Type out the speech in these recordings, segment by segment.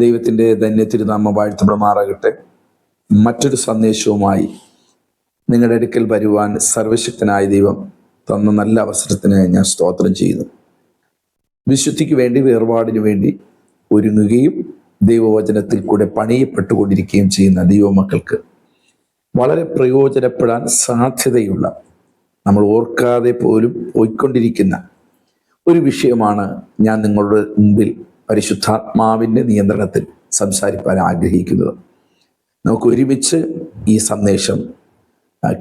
ദൈവത്തിൻ്റെ ധന്യ തിരുനാമം വാഴ്ത്തപ്പെടുമാറാകട്ടെ. മറ്റൊരു സന്ദേശവുമായി നിങ്ങളുടെ അടുക്കൽ വരുവാൻ സർവശക്തനായ ദൈവം തന്ന നല്ല അവസരത്തിന് ഞാൻ സ്തോത്രം ചെയ്യുന്നു. വിശുദ്ധിക്ക് വേണ്ടി, വേർപാടിന് വേണ്ടി ഒരുങ്ങുകയും ദൈവവചനത്തിൽ കൂടെ പണിയപ്പെട്ടുകൊണ്ടിരിക്കുകയും ചെയ്യുന്ന ദൈവമക്കൾക്ക് വളരെ പ്രയോജനപ്പെടാൻ സാധ്യതയുള്ള, നമ്മൾ ഓർക്കാതെ പോലും പോയിക്കൊണ്ടിരിക്കുന്ന ഒരു വിഷയമാണ് ഞാൻ നിങ്ങളുടെ മുമ്പിൽ പരിശുദ്ധാത്മാവിൻ്റെ നിയന്ത്രണത്തിൽ സംസാരിക്കാൻ ആഗ്രഹിക്കുന്നത്. നമുക്ക് ഒരുമിച്ച് ഈ സന്ദേശം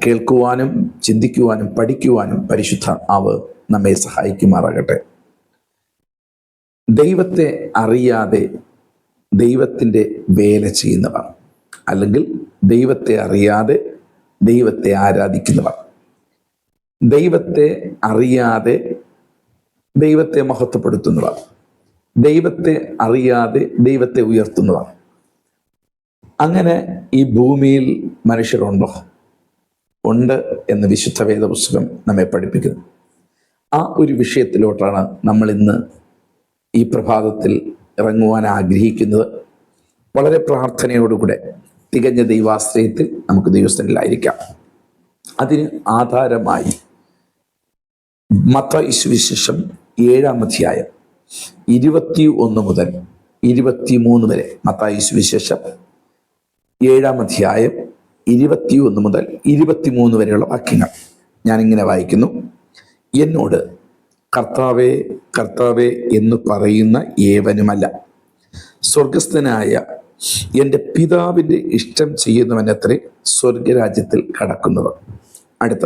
കേൾക്കുവാനും ചിന്തിക്കുവാനും പഠിക്കുവാനും പരിശുദ്ധാത്മാവ് നമ്മെ സഹായിക്കുമാറാകട്ടെ. ദൈവത്തെ അറിയാതെ ദൈവത്തിൻ്റെ വേല ചെയ്യുന്നവർ, അല്ലെങ്കിൽ ദൈവത്തെ അറിയാതെ ദൈവത്തെ ആരാധിക്കുന്നവർ, ദൈവത്തെ അറിയാതെ ദൈവത്തെ മഹത്വപ്പെടുത്തുന്നവർ, ദൈവത്തെ അറിയാതെ ദൈവത്തെ ഉയർത്തുന്നവർ, അങ്ങനെ ഈ ഭൂമിയിൽ മനുഷ്യരുണ്ടോ? ഉണ്ട് എന്ന് വിശുദ്ധ വേദപുസ്തകം നമ്മെ പഠിപ്പിക്കുന്നു. ആ ഒരു വിഷയത്തിലോട്ടാണ് നമ്മൾ ഇന്ന് ഈ പ്രഭാതത്തിൽ ഇറങ്ങുവാൻ ആഗ്രഹിക്കുന്നത്. വളരെ പ്രാർത്ഥനയോടുകൂടെ തികഞ്ഞ ദൈവാശ്രയത്തിൽ നമുക്ക് ദൈവസ്ഥനിലായിരിക്കാം. അതിന് ആധാരമായി മത്തായി സുവിശേഷം 7-ാം അധ്യായം 21 മുതൽ 23 വരെ, മത്തായി സുവിശേഷം 7-ാം അധ്യായം 21 മുതൽ 23 വരെയുള്ള വാക്യങ്ങൾ ഞാനിങ്ങനെ വായിക്കുന്നു. എന്നോട് കർത്താവേ കർത്താവേ എന്ന് പറയുന്ന ഏവനുമല്ല, സ്വർഗസ്ഥനായ എൻ്റെ പിതാവിൻ്റെ ഇഷ്ടം ചെയ്യുന്നവനത്രേ സ്വർഗരാജ്യത്തിൽ കടക്കുന്നവർ. അടുത്ത,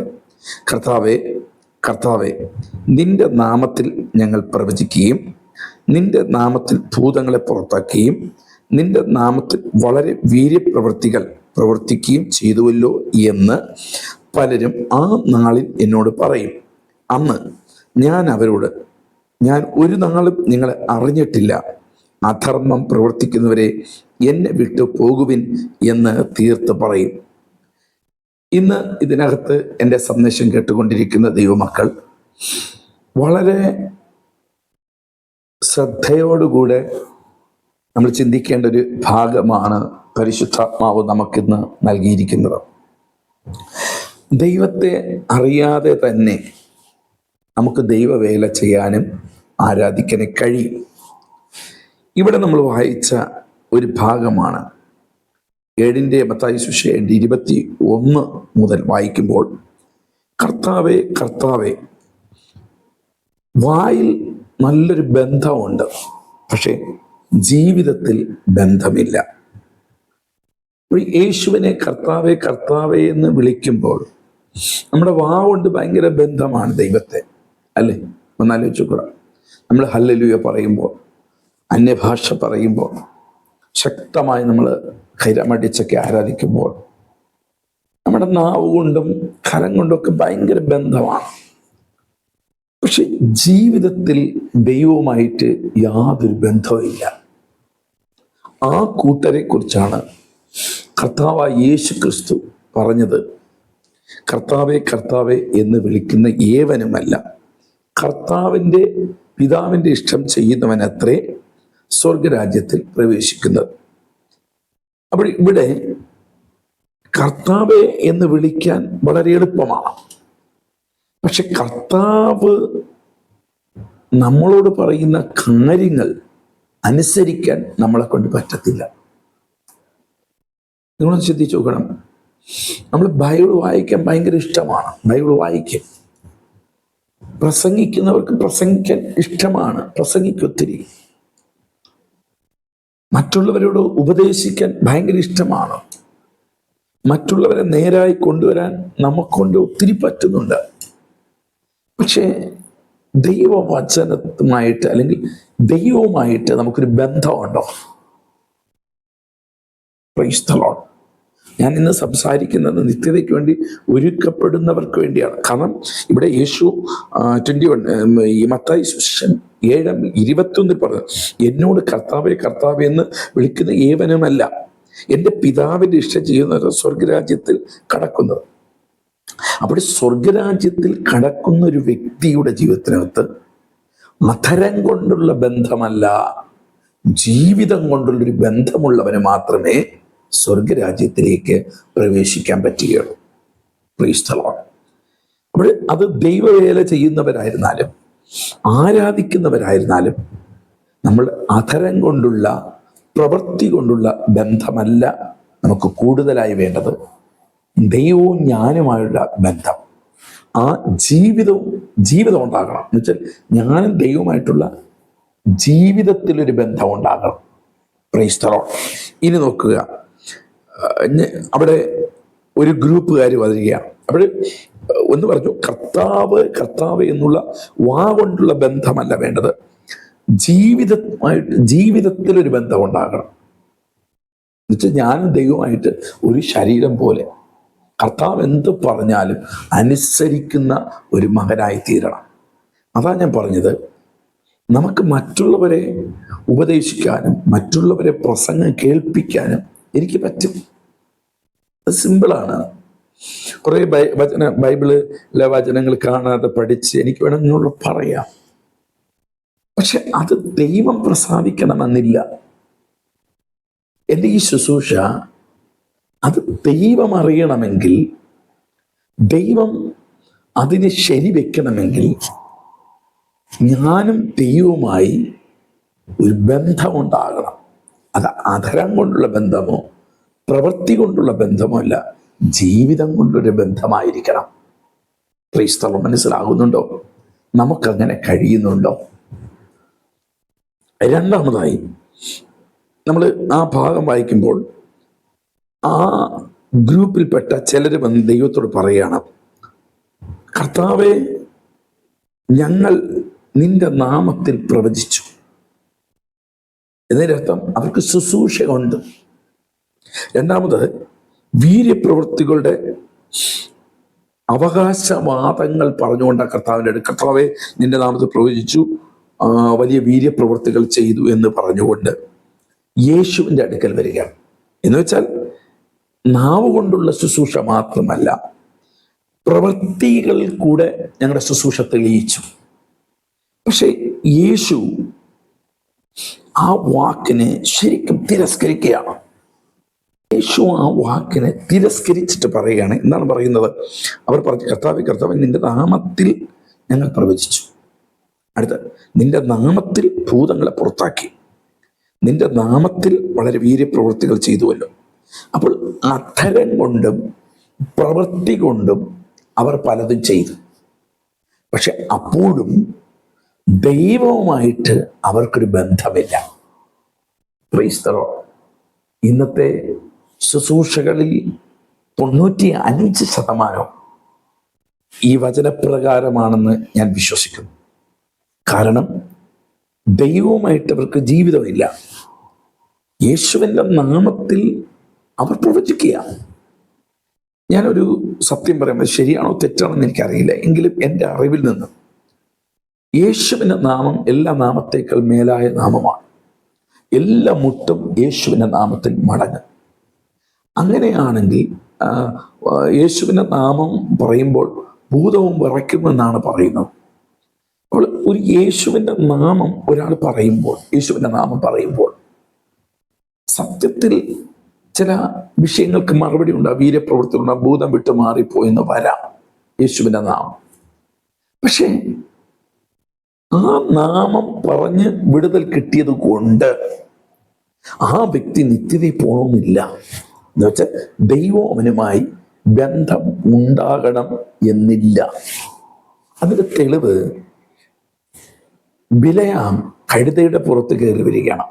കർത്താവേ കർത്താവേ, നിന്റെ നാമത്തിൽ ഞങ്ങൾ പ്രവചിക്കുകയും നിന്റെ നാമത്തിൽ ഭൂതങ്ങളെ പുറത്താക്കുകയും നിന്റെ നാമത്തിൽ വളരെ വീര്യപ്രവൃത്തികൾ പ്രവർത്തിക്കുകയും ചെയ്തുവല്ലോ എന്ന് പലരും ആ നാളിൽ എന്നോട് പറയും. അന്ന് ഞാൻ അവരോട്, ഞാൻ ഒരു നാളും നിങ്ങളെ അറിഞ്ഞിട്ടില്ല, അധർമ്മം പ്രവർത്തിക്കുന്നവരെ എന്നെ വിട്ടു പോകുവിൻ എന്ന് തീർത്ത് പറയും. ഇന്ന് ഇതിനകത്ത് എൻ്റെ സന്ദേശം കേട്ടുകൊണ്ടിരിക്കുന്ന ദൈവമക്കൾ വളരെ ശ്രദ്ധയോടുകൂടെ നമ്മൾ ചിന്തിക്കേണ്ട ഒരു ഭാഗമാണ് പരിശുദ്ധാത്മാവ് നമുക്കിന്ന് നൽകിയിരിക്കുന്നത്. ദൈവത്തെ അറിയാതെ തന്നെ നമുക്ക് ദൈവവേല ചെയ്യാനും ആരാധിക്കാനും കഴിയും. ഇവിടെ നമ്മൾ വായിച്ച ഒരു ഭാഗമാണ് 7-ന്റെ മത്തായി സുവിശേഷം 21 മുതൽ വായിക്കുമ്പോൾ, കർത്താവേ കർത്താവേ, വായിൽ നല്ലൊരു ബന്ധമുണ്ട്, പക്ഷേ ജീവിതത്തിൽ ബന്ധമില്ല. യേശുവിനെ കർത്താവേ കർത്താവേ എന്ന് വിളിക്കുമ്പോൾ നമ്മുടെ വാ കൊണ്ട് ഭയങ്കര ബന്ധമാണ് ദൈവത്തെ, അല്ലേ? ഒന്നാലോചിച്ചുകൂടാ. നമ്മൾ ഹല്ലേലൂയ പറയുമ്പോൾ, അന്യഭാഷ പറയുമ്പോൾ, ശക്തമായി നമ്മൾ കൈരമടിച്ചൊക്കെ ആരാധിക്കുമ്പോൾ നമ്മുടെ നാവ് കൊണ്ടും കരം കൊണ്ടൊക്കെ ഭയങ്കര ബന്ധമാണ്. പക്ഷെ ജീവിതത്തിൽ ദൈവവുമായിട്ട് യാതൊരു ബന്ധവുമില്ല. ആ കൂട്ടരെ കുറിച്ചാണ് കർത്താവായ യേശു ക്രിസ്തു പറഞ്ഞത്. കർത്താവേ കർത്താവേ എന്ന് വിളിക്കുന്ന ഏവനുമല്ല, കർത്താവിൻ്റെ പിതാവിൻ്റെ ഇഷ്ടം ചെയ്യുന്നവനത്രേ സ്വർഗരാജ്യത്തിൽ പ്രവേശിക്കുന്നത്. അപ്പോൾ ഇവിടെ കർത്താവേ എന്ന് വിളിക്കാൻ വളരെ എളുപ്പമാണ്. പക്ഷെ കർത്താവ് നമ്മളോട് പറയുന്ന കാര്യങ്ങൾ അനുസരിക്കാൻ നമ്മളെ കൊണ്ട് പറ്റത്തില്ല. നിങ്ങളൊന്ന് ശ്രദ്ധിച്ചു നോക്കണം. നമ്മൾ ബൈബിൾ വായിക്കാൻ ഭയങ്കര ഇഷ്ടമാണ്, ബൈബിൾ വായിക്കും. പ്രസംഗിക്കുന്നവർക്ക് പ്രസംഗിക്കാൻ ഇഷ്ടമാണ്, പ്രസംഗിക്കൊത്തിരി. മറ്റുള്ളവരോട് ഉപദേശിക്കാൻ ഭയങ്കര ഇഷ്ടമാണ്. മറ്റുള്ളവരെ നേരായി കൊണ്ടുവരാൻ നമുക്കൊണ്ട് ഒത്തിരി പറ്റുന്നുണ്ട്. പക്ഷേ ദൈവവചനവുമായിട്ട് അല്ലെങ്കിൽ ദൈവവുമായിട്ട് നമുക്കൊരു ബന്ധമുണ്ടോ? Price the Lord. ഞാൻ ഇന്ന് സംസാരിക്കുന്നത് നിത്യതയ്ക്ക് വേണ്ടി ഒരുക്കപ്പെടുന്നവർക്ക് വേണ്ടിയാണ്. കാരണം ഇവിടെ യേശു 21 ഈ മത്തായി സുവിശേഷം 7:21 പറഞ്ഞു, എന്നോട് കർത്താവേ കർത്താവേ എന്ന് വിളിക്കുന്ന ഏവനുമല്ല, എൻ്റെ പിതാവിൻ്റെ ഇഷ്ടം ചെയ്യുന്നവർ സ്വർഗരാജ്യത്തിൽ കടക്കുന്നത്. അവിടെ സ്വർഗരാജ്യത്തിൽ കടക്കുന്ന ഒരു വ്യക്തിയുടെ ജീവിതത്തിനകത്ത് അധരം കൊണ്ടുള്ള ബന്ധമല്ല, ജീവിതം കൊണ്ടുള്ളൊരു ബന്ധമുള്ളവന് മാത്രമേ സ്വർഗരാജ്യത്തിലേക്ക് പ്രവേശിക്കാൻ പറ്റുകയുള്ളൂ. Price the Lord. അപ്പോൾ അത് ദൈവവേല ചെയ്യുന്നവരായിരുന്നാലും ആരാധിക്കുന്നവരായിരുന്നാലും നമ്മൾ അധരം കൊണ്ടുള്ള പ്രവൃത്തി കൊണ്ടുള്ള ബന്ധമല്ല നമുക്ക് കൂടുതലായി വേണ്ടത്. ദൈവവും ഞാനുമായുള്ള ബന്ധം, ആ ജീവിതം ഉണ്ടാകണം. എന്ന് വെച്ചാൽ ഞാനും ദൈവമായിട്ടുള്ള ജീവിതത്തിലൊരു ബന്ധം ഉണ്ടാകണം. Price the Lord. ഇനി നോക്കുക, അവിടെ ഒരു ഗ്രൂപ്പുകാർ വരികയാണ്. അപ്പോൾ ഒന്ന് പറഞ്ഞു, കർത്താവ് എന്നുള്ള വാ കൊണ്ടുള്ള ബന്ധമല്ല വേണ്ടത്, ജീവിതത്തിലൊരു ബന്ധം ഉണ്ടാകണം. എന്നുവെച്ചാൽ ഞാനും ദൈവമായിട്ട് ഒരു ശരീരം പോലെ കർത്താവ് എന്ത് പറഞ്ഞാലും അനുസരിക്കുന്ന ഒരു മകനായി തീരണം. അതാ ഞാൻ പറഞ്ഞത്, നമുക്ക് മറ്റുള്ളവരെ ഉപദേശിക്കാനും മറ്റുള്ളവരെ പ്രസംഗം കേൾപ്പിക്കാനും എനിക്ക് പറ്റും. അത് സിമ്പിളാണ്. കുറേ ബൈബിളിലെ വചനങ്ങൾ കാണാതെ പഠിച്ച് എനിക്ക് വേണമെന്നുള്ള പറയാം. പക്ഷെ അത് ദൈവം പ്രസാദിക്കണമെന്നില്ല. എൻ്റെ ഈ ശുശ്രൂഷ അത് ദൈവം അറിയണമെങ്കിൽ, ദൈവം അതിനെ ശരിവെക്കണമെങ്കിൽ ഞാനും ദൈവവുമായി ഒരു ബന്ധമുണ്ടാകണം. അത് അധരം കൊണ്ടുള്ള ബന്ധമോ പ്രവൃത്തി കൊണ്ടുള്ള ബന്ധമോ അല്ല, ജീവിതം കൊണ്ടൊരു ബന്ധമായിരിക്കണം. Price the Lord. മനസ്സിലാകുന്നുണ്ടോ? നമുക്കങ്ങനെ കഴിയുന്നുണ്ടോ? രണ്ടാമതായി, നമ്മൾ ആ ഭാഗം വായിക്കുമ്പോൾ ആ ഗ്രൂപ്പിൽപ്പെട്ട ചിലർ വന്ന് ദൈവത്തോട് പറയുകയാണ്, കർത്താവേ, ഞങ്ങൾ നിന്റെ നാമത്തിൽ പ്രവചിച്ചു. എന്നതിനർത്ഥം അവർക്ക് ശുശ്രൂഷ ഉണ്ട്. രണ്ടാമത്, വീര്യപ്രവൃത്തികളുടെ അവകാശവാദങ്ങൾ പറഞ്ഞുകൊണ്ട് കർത്താവിൻ്റെ അടുത്ത്, കർത്താവെ നിന്റെ നാമത്തിൽ പ്രവചിച്ചു, വലിയ വീര്യപ്രവൃത്തികൾ ചെയ്തു എന്ന് പറഞ്ഞുകൊണ്ട് യേശുവിൻ്റെ അടുക്കൽ വരികയാണ്. എന്ന് വെച്ചാൽ നാവ് കൊണ്ടുള്ള ശുശ്രൂഷ മാത്രമല്ല, പ്രവൃത്തികൾ കൂടെ ഞങ്ങളുടെ ശുശ്രൂഷ തെളിയിച്ചു. പക്ഷെ യേശു ആ വാക്കിനെ ശരിക്കും തിരസ്കരിക്കുകയാണ്. യേശു ആ വാക്കിനെ തിരസ്കരിച്ചിട്ട് പറയുകയാണ്. എന്താണ് പറയുന്നത്? അവർ പറഞ്ഞു, കർത്താവേ നിന്റെ നാമത്തിൽ ഞങ്ങൾ പ്രവചിച്ചു. അടുത്ത, നിന്റെ നാമത്തിൽ ഭൂതങ്ങളെ പുറത്താക്കി, നിന്റെ നാമത്തിൽ വളരെ വീര്യപ്രവൃത്തികൾ ചെയ്തുവല്ലോ. അപ്പോൾ അധരം കൊണ്ടും പ്രവൃത്തി കൊണ്ടും അവർ പലതും ചെയ്തു. പക്ഷെ അപ്പോഴും ദൈവവുമായിട്ട് അവർക്കൊരു ബന്ധമില്ല. Price the Lord. ഇന്നത്തെ ശുശ്രൂഷകളിൽ 95% ഈ വചനപ്രകാരമാണെന്ന് ഞാൻ വിശ്വസിക്കുന്നു. കാരണം ദൈവവുമായിട്ട് അവർക്ക് ജീവിതമില്ല. യേശുവിൻ്റെ നാമത്തിൽ അവർ പ്രവചിക്കുക. ഞാനൊരു സത്യം പറയുമ്പോൾ ശരിയാണോ തെറ്റാണോ എന്ന് എനിക്കറിയില്ല, എങ്കിലും എൻ്റെ അറിവിൽ നിന്ന് യേശുവിൻ്റെ നാമം എല്ലാ നാമത്തേക്കാൾ മേലായ നാമമാണ്. എല്ലാ മുട്ടും യേശുവിൻ്റെ നാമത്തിൽ മടങ്ങും. അങ്ങനെയാണെങ്കിൽ യേശുവിൻ്റെ നാമം പറയുമ്പോൾ ഭൂതവും വിറയ്ക്കുമെന്നാണ് പറയുന്നത്. അപ്പോൾ ഒരു യേശുവിൻ്റെ നാമം ഒരാൾ പറയുമ്പോൾ, യേശുവിൻ്റെ നാമം പറയുമ്പോൾ സത്യത്തിൽ ചില വിഷയങ്ങൾക്ക് മറുപടി ഉണ്ടാകും. വീര്യപ്രവൃത്തികളുണ്ടാകും, ഭൂതം വിട്ട് മാറിപ്പോയെന്ന് വരാം യേശുവിൻ്റെ നാമം. പക്ഷേ ആ നാമം പറഞ്ഞ് വിടുതൽ കിട്ടിയത് കൊണ്ട് ആ വ്യക്തി നിത്യതയിൽ പോകണമെന്നില്ല. എന്ന് വെച്ചാൽ ദൈവം അവനുമായി ബന്ധം ഉണ്ടാകണം എന്നില്ല. അതിൻ്റെ തെളിവ്, ബിലയാം കഴുതയുടെ പുറത്ത് കയറി വരികയാണ്.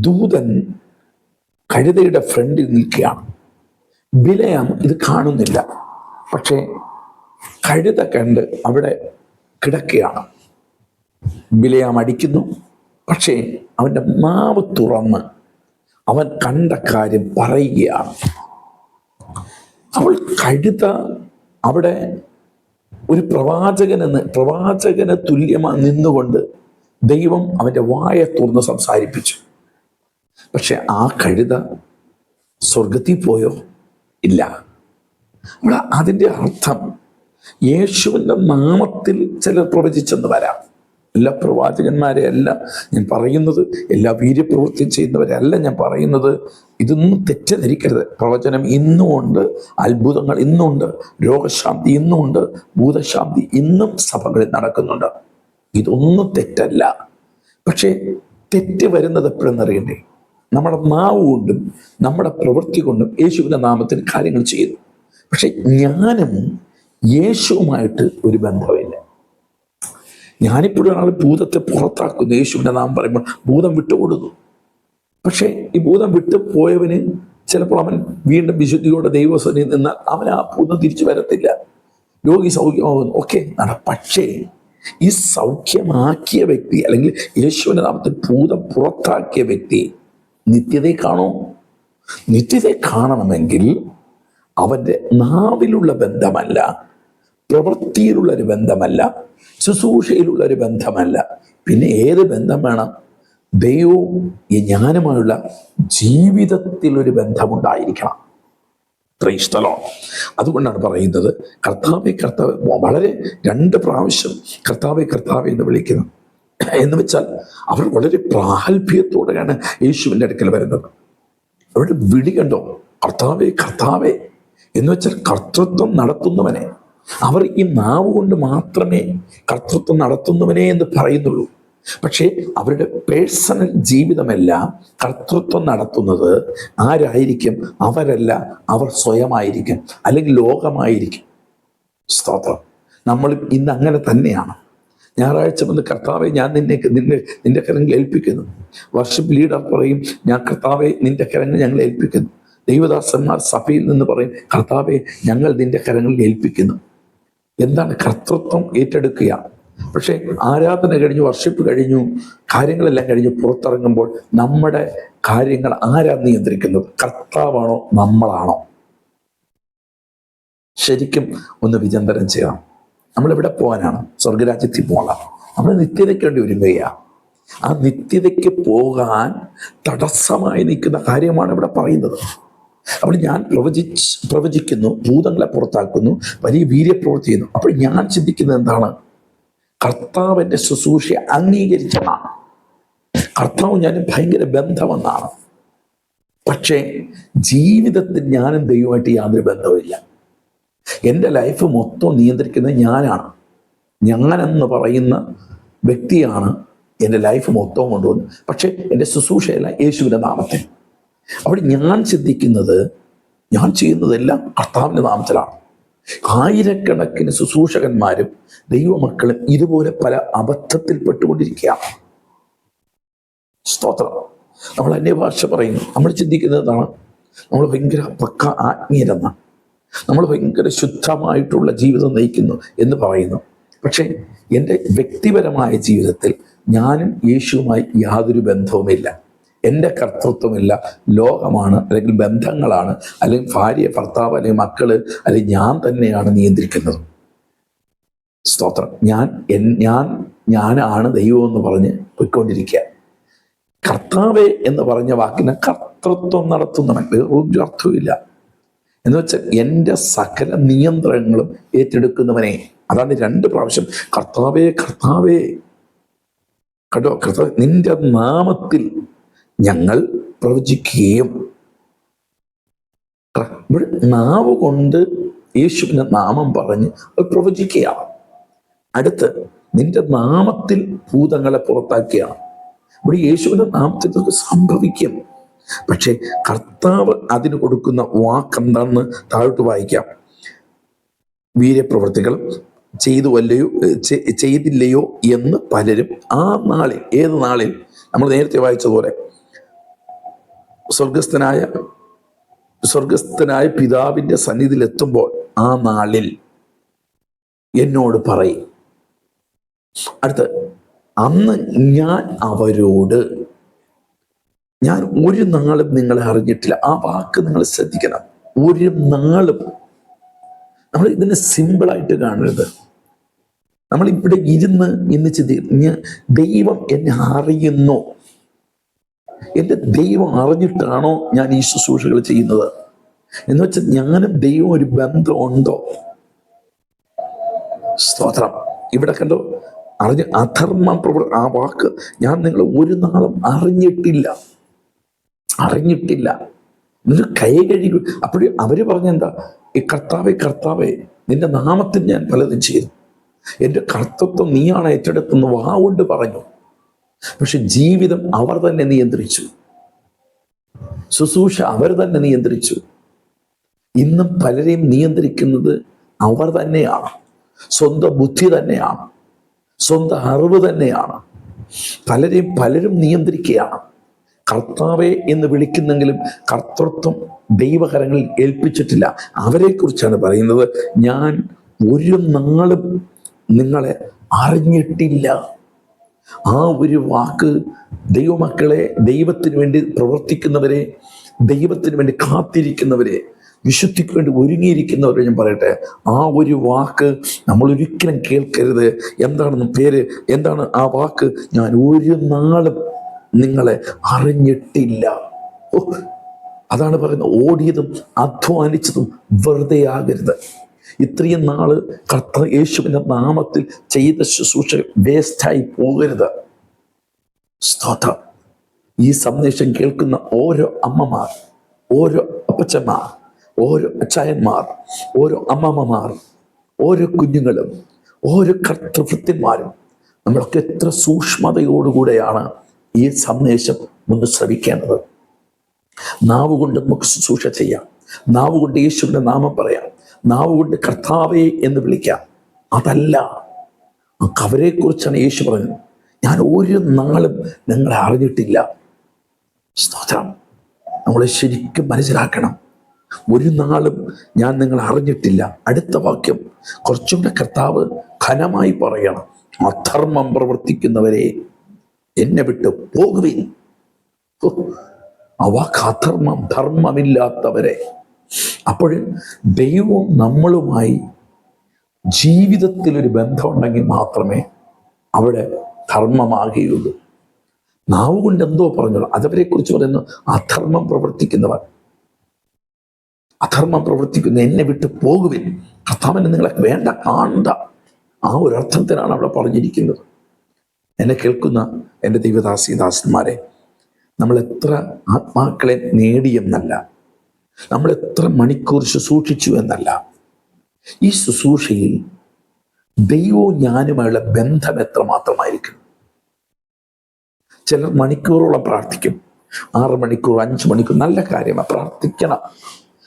ദൂതൻ കഴുതയുടെ ഫ്രണ്ടിൽ നിൽക്കുകയാണ്. ബിലയാം ഇത് കാണുന്നില്ല. പക്ഷേ കഴുത കണ്ട് അവിടെ കിടക്കുകയാണ്. ബിലയാം അടിക്കുന്നു. പക്ഷേ അവൻ്റെ നാവ് തുറന്ന് അവൻ കണ്ട കാര്യം പറയുകയാണ്. അവൾ കഴുത അവിടെ ഒരു പ്രവാചകന് തുല്യമായി നിന്നുകൊണ്ട് ദൈവം അവൻ്റെ വായെ തുറന്ന് സംസാരിപ്പിച്ചു. പക്ഷെ ആ കഴുത സ്വർഗത്തിൽ പോയോ? ഇല്ല. അവിടെ അതിൻ്റെ അർത്ഥം യേശുവിൻ്റെ നാമത്തിൽ ചിലർ പ്രവചിച്ചെന്ന് വരാം. എല്ലാ പ്രവാചകന്മാരെ അല്ല ഞാൻ പറയുന്നത്, എല്ലാ വീര്യപ്രവൃത്തി ചെയ്യുന്നവരല്ല ഞാൻ പറയുന്നത്. ഇതൊന്നും തെറ്റിദ്ധരിക്കരുത്. പ്രവചനം ഇന്നും ഉണ്ട്, അത്ഭുതങ്ങൾ ഇന്നുണ്ട്, രോഗശാന്തി ഇന്നുമുണ്ട്, ഭൂതശാന്തി ഇന്നും സഭകളിൽ നടക്കുന്നുണ്ട്. ഇതൊന്നും തെറ്റല്ല. പക്ഷേ തെറ്റ് വരുന്നത് എപ്പോഴെന്നറിയണ്ടേ? നമ്മുടെ നാവ് കൊണ്ടും നമ്മുടെ പ്രവൃത്തി കൊണ്ടും യേശുവിൻ്റെ നാമത്തിൽ കാര്യങ്ങൾ ചെയ്യുന്നു. പക്ഷെ ഞാനും യേശുവുമായിട്ട് ഒരു ബന്ധമില്ല. ഞാനിപ്പോഴും ഒരാൾ ഭൂതത്തെ പുറത്താക്കുന്നു, യേശുവിൻ്റെ നാമം പറയുമ്പോൾ ഭൂതം വിട്ടുകൊടുക്കുന്നു. പക്ഷേ ഈ ഭൂതം വിട്ടു പോയവന് ചിലപ്പോൾ അവൻ വീണ്ടും വിശുദ്ധിയോടെ ദൈവസന്നിധിയിൽ നിന്നാൽ അവൻ ആ ഭൂതം തിരിച്ചു വരത്തില്ല. രോഗി സൗഖ്യമാകുന്നു, ഓക്കെ പക്ഷേ ഈ സൗഖ്യമാക്കിയ വ്യക്തി അല്ലെങ്കിൽ യേശുവിൻ്റെ നാമത്തിൽ ഭൂതം പുറത്താക്കിയ വ്യക്തി നിത്യതയെ കാണോ? നിത്യതയെ കാണണമെങ്കിൽ അവൻ്റെ നാവിലുള്ള ബന്ധമല്ല, പ്രവൃത്തിയിലുള്ള ഒരു ബന്ധമല്ല, ശുശ്രൂഷയിലുള്ള ഒരു ബന്ധമല്ല, പിന്നെ ഏത് ബന്ധം വേണം? ദൈവവും ഈ ജ്ഞാനമായുള്ള ജീവിതത്തിലൊരു ബന്ധമുണ്ടായിരിക്കണം. Praise the Lord. അതുകൊണ്ടാണ് പറയുന്നത് കർത്താവേ കർത്താവ്. വളരെ 2 പ്രാവശ്യം കർത്താവേ കർത്താവേ എന്ന് വിളിക്കുന്നു. എന്ന് വെച്ചാൽ അവർ വളരെ പ്രാഗൽഭ്യത്തോടെയാണ് യേശുവിൻ്റെ അടുക്കൽ വരുന്നത്. അവരുടെ വിളി കണ്ടോ? കർത്താവേ കർത്താവേ എന്ന് വെച്ചാൽ കർത്തൃത്വം നടത്തുന്നവനെ. അവർ ഈ നാവ് കൊണ്ട് മാത്രമേ കർത്തൃത്വം നടത്തുന്നവനെ എന്ന് പറയുന്നുള്ളൂ. പക്ഷേ അവരുടെ പേഴ്സണൽ ജീവിതമെല്ലാം കർത്തൃത്വം നടത്തുന്നത് ആരായിരിക്കും? അവരല്ല, അവർ സ്വയമായിരിക്കും, അല്ലെങ്കിൽ ലോകമായിരിക്കും. സ്തോത്രം. നമ്മൾ ഇന്ന് അങ്ങനെ തന്നെയാണ്. ഞായറാഴ്ച വന്ന് കർത്താവെ ഞാൻ നിന്റെ കരങ്ങളിൽ ഏൽപ്പിക്കുന്നു. വർഷിപ്പ് ലീഡർ പറയും ഞാൻ കർത്താവെ നിന്റെ കരങ്ങൾ ഞങ്ങൾ ഏൽപ്പിക്കുന്നു. ദൈവദാസന്മാർ സഭയിൽ നിന്ന് പറയും കർത്താവെ ഞങ്ങൾ നിന്റെ കരങ്ങളിൽ ഏൽപ്പിക്കുന്നു. എന്താണ്? കർത്തൃത്വം ഏറ്റെടുക്കുക. പക്ഷെ ആരാധന കഴിഞ്ഞു, വർഷിപ്പ് കഴിഞ്ഞു, കാര്യങ്ങളെല്ലാം കഴിഞ്ഞ് പുറത്തിറങ്ങുമ്പോൾ നമ്മുടെ കാര്യങ്ങൾ ആരാ നിയന്ത്രിക്കുന്നത്? കർത്താവാണോ നമ്മളാണോ? ശരിക്കും ഒന്ന് വിചിന്തനം ചെയ്യണം. നമ്മളെവിടെ പോകാനാണ്? സ്വർഗരാജ്യത്തിൽ പോകാം. നമ്മൾ നിത്യതയ്ക്ക് വേണ്ടി ഒരുങ്ങുകയാണ്. ആ നിത്യതയ്ക്ക് പോകാൻ തടസ്സമായി നിൽക്കുന്ന കാര്യമാണ് ഇവിടെ പറയുന്നത്. അപ്പോൾ ഞാൻ പ്രവചിക്കുന്നു, ഭൂതങ്ങളെ പുറത്താക്കുന്നു, വലിയ വീര്യപ്രവൃത്തി ചെയ്യുന്നു. അപ്പോൾ ഞാൻ ചിന്തിക്കുന്നത് എന്താണ്? കർത്താവിൻ്റെ ശുശ്രൂഷയെ അംഗീകരിച്ചതാണ്. കർത്താവും ഞാനും ഭയങ്കര ബന്ധമെന്നാണ്. പക്ഷേ ജീവിതത്തിൽ ഞാനും ദൈവമായിട്ട് യാതൊരു ബന്ധവുമില്ല. എൻ്റെ ലൈഫ് മൊത്തം നിയന്ത്രിക്കുന്നത് ഞാനാണ്. ഞാനെന്ന് പറയുന്ന വ്യക്തിയാണ് എൻ്റെ ലൈഫ് മൊത്തം കൊണ്ടുവന്നത്. പക്ഷേ എൻ്റെ ശുശ്രൂഷയല്ല യേശുവിൻ്റെ നാമത്തിൽ. അവിടെ ഞാൻ ചിന്തിക്കുന്നത്, ഞാൻ ചെയ്യുന്നതെല്ലാം കർത്താവിൻ്റെ നാമത്തിലാണ്. ആയിരക്കണക്കിന് ശുശ്രൂഷകന്മാരും ദൈവമക്കളും ഇതുപോലെ പല അബദ്ധത്തിൽപ്പെട്ടുകൊണ്ടിരിക്കുകയാണ്. സ്തോത്രം. നമ്മൾ അന്യഭാഷ പറയുന്നു. നമ്മൾ ചിന്തിക്കുന്നതാണ് നമ്മൾ ഭയങ്കര പക്ക ആത്മീയരെന്നാണ്, നമ്മൾ ഭയങ്കര ശുദ്ധമായിട്ടുള്ള ജീവിതം നയിക്കുന്നു എന്ന് പറയുന്നു. പക്ഷേ എൻ്റെ വ്യക്തിപരമായ ജീവിതത്തിൽ ഞാനും യേശുവുമായി യാതൊരു ബന്ധവുമില്ല. എൻ്റെ കർത്തൃത്വമില്ല, ലോകമാണ്, അല്ലെങ്കിൽ ബന്ധങ്ങളാണ്, അല്ലെങ്കിൽ ഭാര്യ, ഭർത്താവ്, അല്ലെങ്കിൽ മക്കള്, അല്ലെങ്കിൽ ഞാൻ തന്നെയാണ് നിയന്ത്രിക്കുന്നത്. സ്തോത്രം. ഞാനാണ് ദൈവം എന്ന് പറഞ്ഞ് പോയിക്കൊണ്ടിരിക്കുക. കർത്താവേ എന്ന് പറഞ്ഞ വാക്കിന് കർത്തൃത്വം നടത്തുന്നവൻ ഒരു അർത്ഥമില്ല. എന്ന് വെച്ചാൽ എൻ്റെ സകല നിയന്ത്രണങ്ങളും ഏറ്റെടുക്കുന്നവനെ. അതാണ് 2 പ്രാവശ്യം കർത്താവേ കർത്താവേ. കേട്ടോ? കർത്താവ് നിന്റെ നാമത്തിൽ ഞങ്ങൾ പ്രവചിക്കുകയും. ഇവിടെ നാവ് കൊണ്ട് യേശുവിൻ്റെ നാമം പറഞ്ഞ് അത് പ്രവചിക്കുകയാണ്. അടുത്ത് നിന്റെ നാമത്തിൽ ഭൂതങ്ങളെ പുറത്താക്കിയാണ്. ഇവിടെ യേശുവിൻ്റെ നാമത്തിൽ ഇതൊക്കെ സംഭവിക്കും. പക്ഷേ കർത്താവ് അതിന് കൊടുക്കുന്ന വാക്കെന്താണെന്ന് താഴോട്ട് വായിക്കാം. വീര്യപ്രവൃത്തികൾ ചെയ്തില്ലയോ എന്ന് പലരും ആ നാളിൽ, ഏത് നാളിൽ? നമ്മൾ നേരത്തെ വായിച്ചതുപോലെ സ്വർഗസ്ഥനായ പിതാവിൻ്റെ സന്നിധിയിൽ എത്തുമ്പോൾ ആ നാളിൽ എന്നോട് പറയും. അടുത്ത്, അന്ന് ഞാൻ അവരോട്, ഞാൻ ഒരു നാളും നിങ്ങളെ അറിഞ്ഞിട്ടില്ല. ആ വാക്ക് നിങ്ങൾ ശ്രദ്ധിക്കണം. ഒരു നാളും. നമ്മൾ ഇതിനെ സിമ്പിളായിട്ട് കാണരുത്. നമ്മളിവിടെ ഇരുന്ന് ഇന്ന് ചിന്തിക്കുക, ദൈവം എന്നെ അറിയുന്നു, എൻ്റെ ദൈവം അറിഞ്ഞിട്ടാണോ ഞാൻ ഈ ശുശ്രൂഷകൾ ചെയ്യുന്നത് എന്ന് വെച്ചാൽ ഞാനും ദൈവം ഒരു ബന്ധമുണ്ടോ? സ്തോത്രം. ഇവിടെ കണ്ടോ, അധർമ്മം ആ വാക്ക് ഞാൻ നിങ്ങൾ ഒരു നാളും അറിഞ്ഞിട്ടില്ല. എന്നിട്ട് കൈ കഴുകി. അപ്പോഴും അവര് പറഞ്ഞെന്താ, ഈ കർത്താവേ നിന്റെ നാമത്തിൽ ഞാൻ പലതും ചെയ്തു, എൻ്റെ കർത്തൃത്വം നീയാണ് ഏറ്റെടുത്തെന്ന് വാവുകൊണ്ട് പറഞ്ഞു. പക്ഷെ ജീവിതം അവർ തന്നെ നിയന്ത്രിച്ചു, ശുശ്രൂഷ അവർ തന്നെ നിയന്ത്രിച്ചു. ഇന്നും പലരെയും നിയന്ത്രിക്കുന്നത് അവർ തന്നെയാണ്, സ്വന്തം ബുദ്ധി തന്നെയാണ്, സ്വന്തം അറിവ് തന്നെയാണ്. പലരും നിയന്ത്രിക്കുകയാണ്. കർത്താവെ എന്ന് വിളിക്കുന്നെങ്കിലും കർത്തൃത്വം ദൈവകരങ്ങളിൽ ഏൽപ്പിച്ചിട്ടില്ല. അവരെക്കുറിച്ചാണ് പറയുന്നത്, ഞാൻ ഒരു നാളും നിങ്ങളെ അറിഞ്ഞിട്ടില്ല. ആ ഒരു വാക്ക് ദൈവമക്കളെ, ദൈവത്തിന് വേണ്ടി പ്രവർത്തിക്കുന്നവരെ, ദൈവത്തിന് വേണ്ടി കാത്തിരിക്കുന്നവരെ, വിശുദ്ധിക്ക് വേണ്ടി ഒരുങ്ങിയിരിക്കുന്നവരെ ഞാൻ പറയട്ടെ, ആ ഒരു വാക്ക് നമ്മൾ ഒരിക്കലും കേൾക്കരുത്. എന്താണ് ആ വാക്ക്? ഞാൻ ഒരു നാളും നിങ്ങളെ അറിഞ്ഞിട്ടില്ല. അതാണ് പറയുന്നത്, ഓടിയതും അധ്വാനിച്ചതും വെറുതെ ആകരുത്. ഇത്രയും നാള് യേശുവിന്റെ നാമത്തിൽ ചെയ്ത ശുശ്രൂഷ വേസ്റ്റായി പോകരുത്. സ്തോത്രം. ഈ സന്ദേശം കേൾക്കുന്ന ഓരോ അമ്മമാർ, ഓരോ അപ്പച്ചന്മാർ, ഓരോ അച്ചായന്മാർ, ഓരോ അമ്മമ്മമാർ, ഓരോ കുഞ്ഞുങ്ങളും, ഓരോ കർത്തൃഭൃത്യന്മാരും, നമ്മളൊക്കെ എത്ര സൂക്ഷ്മതയോടുകൂടെയാണ് ഈ സന്ദേശം ഒന്ന് ശ്രവിക്കേണ്ടത്. നാവ് കൊണ്ട് നമുക്ക് ശുശ്രൂഷ ചെയ്യാം, നാവ് കൊണ്ട് യേശുവിന്റെ നാമം പറയാം, നാവ് കൊണ്ട് കർത്താവേ എന്ന് വിളിക്കാം. അതല്ല, അവരെ കുറിച്ചാണ് യേശു പറഞ്ഞത്, ഞാൻ ഒരു നാളും നിങ്ങളെ അറിഞ്ഞിട്ടില്ല. സ്തോത്രം. നമ്മളെ ശരിക്കും മനസ്സിലാക്കണം, ഒരു നാളും ഞാൻ നിങ്ങളെ അറിഞ്ഞിട്ടില്ല. അടുത്ത വാക്യം കുറച്ചും കൂടെ കർത്താവ് ഘനമായി പറയണം, അധർമ്മം പ്രവർത്തിക്കുന്നവരെ എന്നെ വിട്ട് പോകുവിൻ. ആ വാക്ക് അധർമ്മം, ധർമ്മമില്ലാത്തവരെ. അപ്പോൾ ദൈവവും നമ്മളുമായി ജീവിതത്തിലൊരു ബന്ധമുണ്ടെങ്കിൽ മാത്രമേ അവിടെ ധർമ്മമാകുകയുള്ളൂ. നാവ് കൊണ്ട് എന്തോ പറഞ്ഞോളൂ, അതവരെ കുറിച്ച് പറയുന്നു, അധർമ്മം പ്രവർത്തിക്കുന്നവർ, അധർമ്മം പ്രവർത്തിക്കുന്ന എന്നെ വിട്ട് പോകുവിൻ. കർത്താവിനെ നിങ്ങളെ വേണ്ട, കാണണ്ട. ആ ഒരു അർത്ഥത്തിനാണ് അവിടെ പറഞ്ഞിരിക്കുന്നത്. എന്നെ കേൾക്കുന്ന എൻ്റെ ദൈവദാസന്മാരെ, നമ്മൾ എത്ര ആത്മാക്കളെ നേടിയെന്നല്ല, നമ്മൾ എത്ര മണിക്കൂർ ശുശ്രൂഷിച്ചു എന്നല്ല, ഈ ശുശ്രൂഷയിൽ ദൈവവും ഞാനുമായുള്ള ബന്ധം എത്രമാത്രമായിരിക്കും. ചിലർ മണിക്കൂറോളം പ്രാർത്ഥിക്കും, 6 മണിക്കൂർ, 5 മണിക്കൂർ, നല്ല കാര്യമാണ്, പ്രാർത്ഥിക്കണം.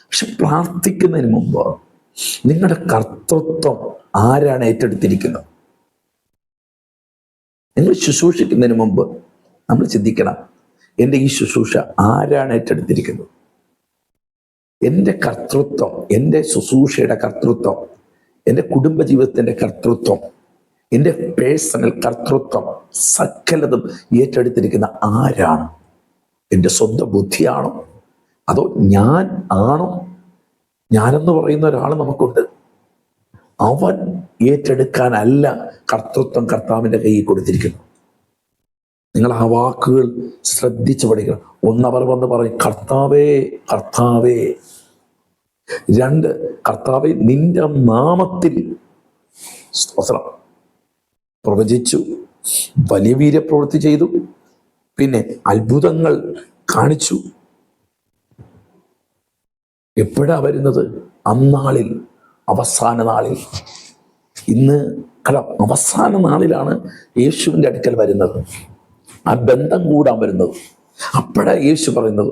പക്ഷെ പ്രാർത്ഥിക്കുന്നതിന് മുമ്പ് നിങ്ങളുടെ കർത്തൃത്വം ആരാണ് ഏറ്റെടുത്തിരിക്കുന്നത്? നിങ്ങൾ ശുശ്രൂഷിക്കുന്നതിന് മുമ്പ് നമ്മൾ ചിന്തിക്കണം, എൻ്റെ ഈ ശുശ്രൂഷ ആരാണ് ഏറ്റെടുത്തിരിക്കുന്നത്? എൻ്റെ കർത്തൃത്വം, എൻ്റെ ശുശ്രൂഷയുടെ കർത്തൃത്വം, എൻ്റെ കുടുംബജീവിതത്തിൻ്റെ കർത്തൃത്വം, എൻ്റെ പേഴ്സണൽ കർത്തൃത്വം, സകലതും ഏറ്റെടുത്തിരിക്കുന്ന ആരാണ്? എൻ്റെ സ്വന്തം ബുദ്ധിയാണോ? അതോ ഞാൻ ആണോ? ഞാനെന്ന് പറയുന്ന ഒരാൾ നമുക്കുണ്ട്. അവൻ ഏറ്റെടുക്കാനല്ല കർത്തൃത്വം കർത്താവിൻ്റെ കയ്യിൽ കൊടുത്തിരിക്കുന്നു. നിങ്ങൾ ആ വാക്കുകൾ ശ്രദ്ധിച്ച് പഠിക്കണം. 1 അവർ വന്ന് പറയും, കർത്താവേ കർത്താവേ. 2, കർത്താവേ നിന്റെ നാമത്തിൽ സ്തോത്രം പ്രവചിച്ചു, വലിയ വീര്യപ്രവൃത്തി ചെയ്തു, പിന്നെ അത്ഭുതങ്ങൾ കാണിച്ചു. എപ്പോഴാ വരുന്നത്? അന്നാളിൽ, അവസാന നാളിൽ. ഇന്ന് അവസാന നാളിലാണ് യേശുവിൻ്റെ അടുക്കൽ വരുന്നത്, ആ ബന്ധം കൂടാൻ വരുന്നത്. അപ്പോഴാണ് യേശു പറയുന്നത്,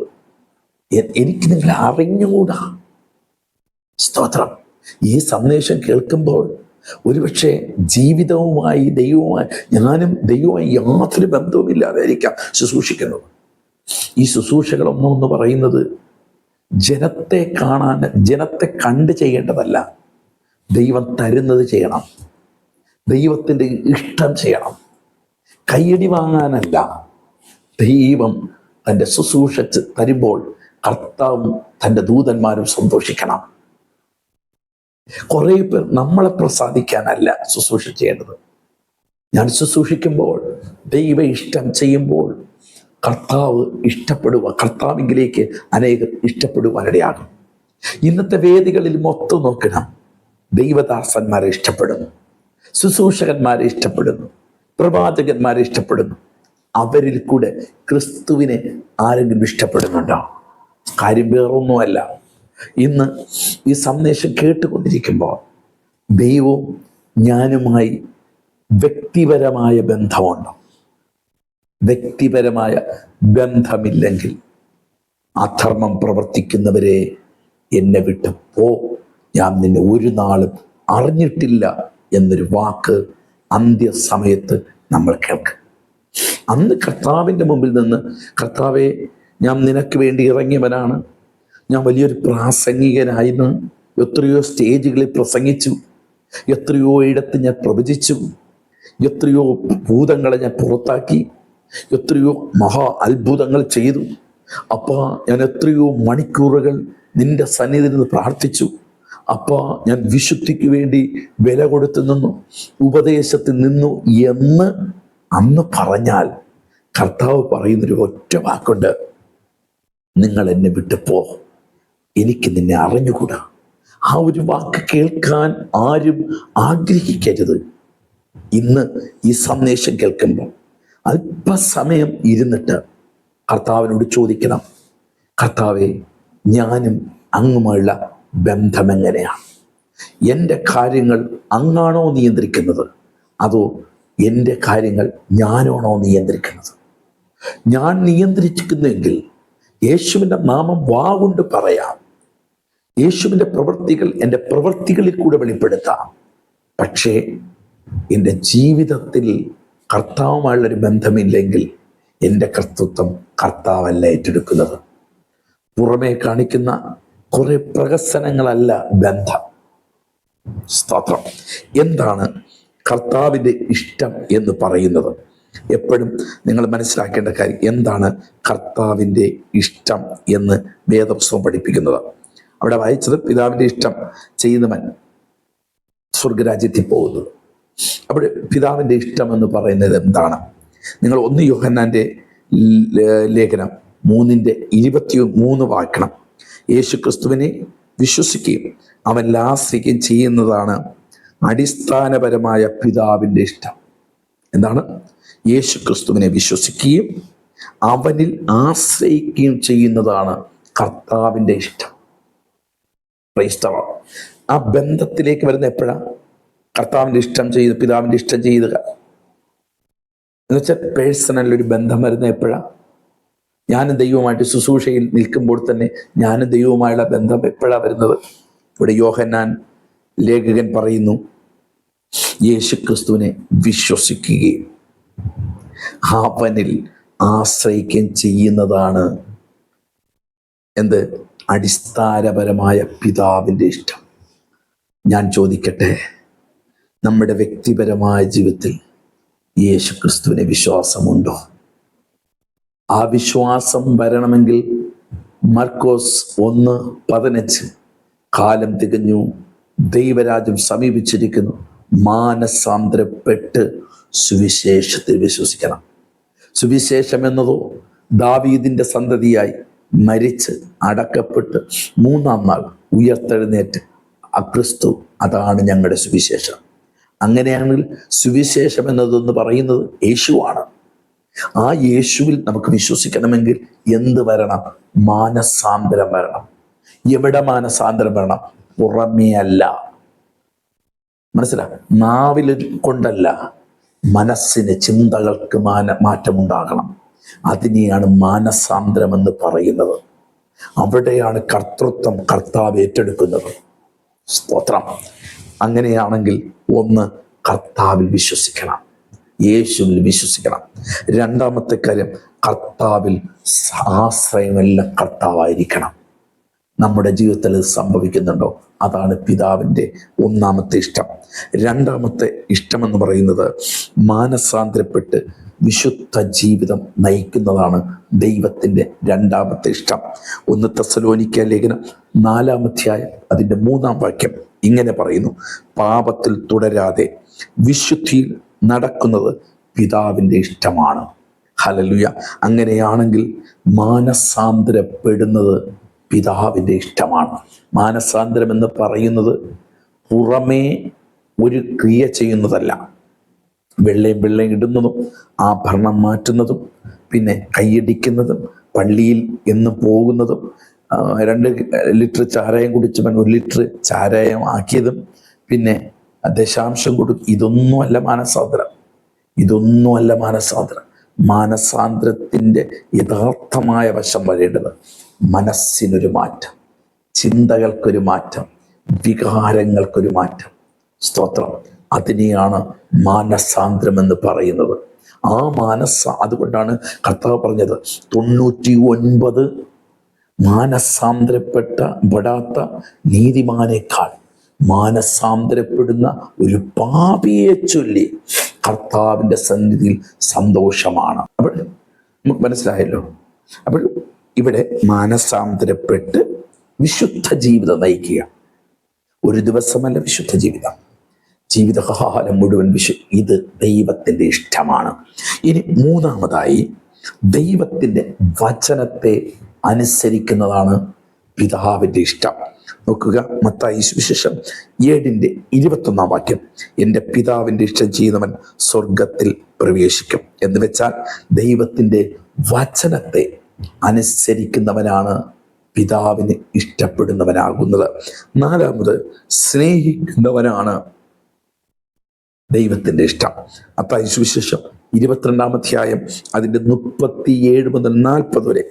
എനിക്ക് നിങ്ങളെ അറിഞ്ഞുകൂടാ. സ്തോത്രം. ഈ സന്ദേശം കേൾക്കുമ്പോൾ ഒരുപക്ഷെ ജീവിതവുമായി, ദൈവവുമായി യാതൊരു ബന്ധവുമില്ലാതായിരിക്കാം ശുശ്രൂഷിക്കുന്നത്. ഈ ശുശ്രൂഷകളൊന്നും പറയുന്നത് ജനത്തെ കാണാൻ, ജനത്തെ കണ്ട് ചെയ്യേണ്ടതല്ല, ദൈവം തരുന്നത് ചെയ്യണം, ദൈവത്തിൻ്റെ ഇഷ്ടം ചെയ്യണം. കയ്യടി വാങ്ങാനല്ല, ദൈവം തൻ്റെ ശുശ്രൂഷ തരുമ്പോൾ കർത്താവും തൻ്റെ ദൂതന്മാരും സന്തോഷിക്കണം. കുറേ പേർ നമ്മളെ പ്രസാദിക്കാനല്ല ശുശ്രൂഷ ചെയ്യേണ്ടത്. ഞാൻ ശുശ്രൂഷിക്കുമ്പോൾ, ദൈവ ഇഷ്ടം ചെയ്യുമ്പോൾ കർത്താവ് കർത്താവിലേക്ക് അനേകം ഇഷ്ടപ്പെടുവാനിടയാകും. ഇന്നത്തെ വേദികളിൽ മൊത്തം നോക്കണം, ദൈവദാസന്മാരെ ഇഷ്ടപ്പെടുന്നു, ശുശ്രൂഷകന്മാരെ ഇഷ്ടപ്പെടുന്നു, പ്രവാചകന്മാരെ ഇഷ്ടപ്പെടുന്നു. അവരിൽ കൂടെ ക്രിസ്തുവിനെ ആരെങ്കിലും ഇഷ്ടപ്പെടുന്നുണ്ടോ? കാര്യം വേറൊന്നുമല്ല. ഇന്ന് ഈ സന്ദേശം കേട്ടുകൊണ്ടിരിക്കുമ്പോൾ ദൈവവും ഞാനുമായി വ്യക്തിപരമായ ബന്ധമുണ്ടോ? വ്യക്തിപരമായ ബന്ധമില്ലെങ്കിൽ അധർമ്മം പ്രവർത്തിക്കുന്നവരെ എന്നെ വിട്ട് പോ, ഞാൻ നിന്നെ ഒരു നാളും അറിഞ്ഞിട്ടില്ല എന്നൊരു വാക്ക് അന്ത്യസമയത്ത് നമ്മൾ കേൾക്കും. അന്ന് കർത്താവിൻ്റെ മുമ്പിൽ നിന്ന്, കർത്താവെ, ഞാൻ നിനക്ക് വേണ്ടി ഇറങ്ങിയവനാണ്, ഞാൻ വലിയൊരു പ്രാസംഗികനായിരുന്നു, എത്രയോ സ്റ്റേജുകളിൽ പ്രസംഗിച്ചു, എത്രയോ ഇടത്ത് ഞാൻ പ്രവചിച്ചു, എത്രയോ ഭൂതങ്ങളെ ഞാൻ പുറത്താക്കി, എത്രയോ മഹാ അത്ഭുതങ്ങൾ ചെയ്തു. അപ്പാ, ഞാൻ എത്രയോ മണിക്കൂറുകൾ നിന്റെ സന്നിധിയിൽ നിന്ന് പ്രാർത്ഥിച്ചു. അപ്പാ, ഞാൻ വിശുദ്ധിക്ക് വേണ്ടി വില കൊടുത്തു നിന്നു, ഉപദേശത്തിൽ നിന്നു എന്ന് അന്ന് പറഞ്ഞാൽ കർത്താവ് പറയുന്നൊരു ഒറ്റ വാക്കുണ്ട്: നിങ്ങൾ എന്നെ വിട്ടു പോ, എനിക്ക് നിന്നെ അറിഞ്ഞുകൂടാ. ആ ഒരു വാക്ക് കേൾക്കാൻ ആരും ആഗ്രഹിക്കരുത്. ഇന്ന് ഈ സന്ദേശം കേൾക്കുമ്പോൾ അല്പസമയം ഇരുന്നിട്ട് കർത്താവിനോട് ചോദിക്കണം: കർത്താവെ, ഞാനും അങ്ങുമായുള്ള ബന്ധം എങ്ങനെയാണ്? എൻ്റെ കാര്യങ്ങൾ അങ്ങാണോ നിയന്ത്രിക്കുന്നത്, അതോ എൻ്റെ കാര്യങ്ങൾ ഞാനാണോ നിയന്ത്രിക്കുന്നത്? ഞാൻ നിയന്ത്രിക്കുന്നെങ്കിൽ യേശുവിൻ്റെ നാമം വാഗുകൊണ്ട് പറയാം, യേശുവിൻ്റെ പ്രവൃത്തികൾ എൻ്റെ പ്രവൃത്തികളിൽ കൂടെ വെളിപ്പെടുത്താം. പക്ഷേ എൻ്റെ ജീവിതത്തിൽ കർത്താവുമായുള്ളൊരു ബന്ധമില്ലെങ്കിൽ എൻ്റെ കർത്തൃത്വം കർത്താവല്ല ഏറ്റെടുക്കുന്നത്. പുറമേ കാണിക്കുന്ന കുറെ പ്രഹസനങ്ങളല്ല ബന്ധം. സ്തോത്രം. എന്താണ് കർത്താവിൻ്റെ ഇഷ്ടം എന്ന് പറയുന്നത്? എപ്പോഴും നിങ്ങൾ മനസ്സിലാക്കേണ്ട കാര്യം, എന്താണ് കർത്താവിൻ്റെ ഇഷ്ടം എന്ന് വേദപുസ്തകം പഠിപ്പിക്കുന്നത്? അവിടെ വായിച്ചത്, പിതാവിൻ്റെ ഇഷ്ടം ചെയ്യുന്നവൻ സ്വർഗരാജ്യത്തിൽ പോകുന്നത്. അവിടെ പിതാവിൻ്റെ ഇഷ്ടം എന്ന് പറയുന്നത് എന്താണ്? നിങ്ങൾ 1 യോഹന്നാൻ്റെ ലേഖനം 3:23 വായിക്കണം. യേശു ക്രിസ്തുവിനെ വിശ്വസിക്കുകയും അവനിൽ ആശ്രയിക്കുകയും ചെയ്യുന്നതാണ് അടിസ്ഥാനപരമായ പിതാവിൻ്റെ ഇഷ്ടം. എന്താണ്? യേശു ക്രിസ്തുവിനെ വിശ്വസിക്കുകയും അവനിൽ ആശ്രയിക്കുകയും ചെയ്യുന്നതാണ് കർത്താവിൻ്റെ ഇഷ്ടം. Price the Lord. ആ ബന്ധത്തിലേക്ക് വരുന്ന എപ്പോഴാണ്? കർത്താവിൻ്റെ ഇഷ്ടം ചെയ്ത്, പിതാവിൻ്റെ ഇഷ്ടം ചെയ്യുക എന്നുവെച്ചാൽ പേഴ്സണൽ ഒരു ബന്ധം വരുന്ന എപ്പോഴാണ്? ഞാനും ദൈവവുമായിട്ട് ശുശ്രൂഷയിൽ നിൽക്കുമ്പോൾ തന്നെ ഞാനും ദൈവവുമായുള്ള ബന്ധം എപ്പോഴാണ് വരുന്നത്? ഇവിടെ യോഹന്നാൻ ലേഖകൻ പറയുന്നു, യേശു ക്രിസ്തുവിനെ വിശ്വസിക്കുകയും അവനിൽ ആശ്രയിക്കുകയും ചെയ്യുന്നതാണ് എന്ത്? അടിസ്ഥാനപരമായ പിതാവിൻ്റെ ഇഷ്ടം. ഞാൻ ചോദിക്കട്ടെ, നമ്മുടെ വ്യക്തിപരമായ ജീവിതത്തിൽ യേശു ക്രിസ്തുവിനെ വിശ്വാസമുണ്ടോ? ആ വിശ്വാസം വരണമെങ്കിൽ മർക്കോസ് 1:15, കാലം തികഞ്ഞു, ദൈവരാജ്യം സമീപിച്ചിരിക്കുന്നു, മാനസാന്തരപ്പെട്ട് സുവിശേഷത്തിൽ വിശ്വസിക്കണം. സുവിശേഷം എന്നതോ ദാവീദിന്റെ സന്തതിയായി മരിച്ച് അടക്കപ്പെട്ട് 3-ാം നാൾ ഉയർത്തെഴുന്നേറ്റ് ക്രിസ്തു, അതാണ് ഞങ്ങളുടെ സുവിശേഷം. അങ്ങനെയാണെങ്കിൽ സുവിശേഷം എന്നതെന്ന് പറയുന്നത് യേശുവാണ്. ആ യേശുവിൽ നമുക്ക് വിശ്വസിക്കണമെങ്കിൽ എന്ത് വരണം? മാനസാന്തരം വരണം. എവിടെ മാനസാന്തരം വരണം? പുറമേ അല്ല. മനസ്സിലാ? നാവിൽ കൊണ്ടല്ല, മനസ്സിന്, ചിന്തകൾക്ക് മാറ്റമുണ്ടാകണം. അതിനെയാണ് മാനസാന്തരം എന്ന് പറയുന്നത്. അവിടെയാണ് കർത്തൃത്വം കർത്താവ് ഏറ്റെടുക്കുന്നത്. സ്തോത്രം. അങ്ങനെയാണെങ്കിൽ ഒന്ന്, കർത്താവിൽ വിശ്വസിക്കണം, യേശുവിൽ വിശ്വസിക്കണം. രണ്ടാമത്തെ കാര്യം, കർത്താവിൽ ആശ്രയമെല്ലാം കർത്താവായിരിക്കണം. നമ്മുടെ ജീവിതത്തിൽ ഇത് സംഭവിക്കുന്നുണ്ടോ? അതാണ് പിതാവിൻ്റെ ഒന്നാമത്തെ ഇഷ്ടം. രണ്ടാമത്തെ ഇഷ്ടമെന്ന് പറയുന്നത് മാനസാന്തരപ്പെട്ട് വിശുദ്ധ ജീവിതം നയിക്കുന്നതാണ് ദൈവത്തിൻ്റെ രണ്ടാമത്തെ ഇഷ്ടം. 1 തെസ്സലോനിക്ക ലേഖനം 4-ാം അധ്യായം അതിൻ്റെ 3-ാം വാക്യം ഇങ്ങനെ പറയുന്നു, പാപത്തിൽ തുടരാതെ വിശുദ്ധിയിൽ നടക്കുന്നത് പിതാവിൻ്റെ ഇഷ്ടമാണ്. ഹല്ലേലൂയ. അങ്ങനെയാണെങ്കിൽ മാനസാന്തരപ്പെടുന്നത് പിതാവിൻ്റെ ഇഷ്ടമാണ്. മാനസാന്തരം എന്ന് പറയുന്നത് പുറമേ ഒരു ക്രിയ ചെയ്യുന്നതല്ല. വെള്ളയും ഇടുന്നതും ആഭരണം മാറ്റുന്നതും പിന്നെ കൈയടിക്കുന്നതും പള്ളിയിൽ എന്ന് പോകുന്നതും 2 ലിറ്റർ ചാരായം കുടിച്ചവൻ 1 ലിറ്റർ ചാരായം ആക്കിയതും പിന്നെ ദശാംശം കൊടുക്കും. ഇതൊന്നുമല്ല മാനസാന്തരം. മാനസാന്തരത്തിൻ്റെ യഥാർത്ഥമായ വശം വരേണ്ടത് മനസ്സിനൊരു മാറ്റം, ചിന്തകൾക്കൊരു മാറ്റം, വികാരങ്ങൾക്കൊരു മാറ്റം. സ്തോത്രം. അതിനെയാണ് മാനസാന്തരം എന്ന് പറയുന്നത്. അതുകൊണ്ടാണ് കർത്താവ് പറഞ്ഞത് 99 മാനസാന്തരപ്പെടാത്ത നീതിമാനേക്കാൾ മാനസാന്തരപ്പെടുന്ന ഒരു പാപിയെ ചൊല്ലി കർത്താവിൻ്റെ സന്നിധിയിൽ സന്തോഷമാണ്. അപ്പോൾ നമുക്ക് മനസ്സിലായല്ലോ. അപ്പോൾ ഇവിടെ മാനസാന്തരപ്പെട്ട് വിശുദ്ധ ജീവിതം നയിക്കുക. ഒരു ദിവസമല്ല വിശുദ്ധ ജീവിതകാലം മുഴുവൻ ഇത് ദൈവത്തിൻ്റെ ഇഷ്ടമാണ്. ഇനി മൂന്നാമതായി ദൈവത്തിൻ്റെ വചനത്തെ അനുസരിക്കുന്നതാണ് പിതാവിൻ്റെ ഇഷ്ടം. നോക്കുക, മത്തായി സുവിശേഷം 7:21 വാക്യം, എൻ്റെ പിതാവിൻ്റെ ഇഷ്ടം ചെയ്യുന്നവൻ സ്വർഗത്തിൽ പ്രവേശിക്കും എന്ന് വെച്ചാൽ ദൈവത്തിൻ്റെ വചനത്തെ അനുസരിക്കുന്നവനാണ് പിതാവിന് ഇഷ്ടപ്പെടുന്നവനാകുന്നത്. 4, സ്നേഹിക്കുന്നവനാണ് ദൈവത്തിൻ്റെ ഇഷ്ടം. മത്തായി സുവിശേഷം 22-ാം അധ്യായം അതിൻ്റെ 37 മുതൽ 40 വരെ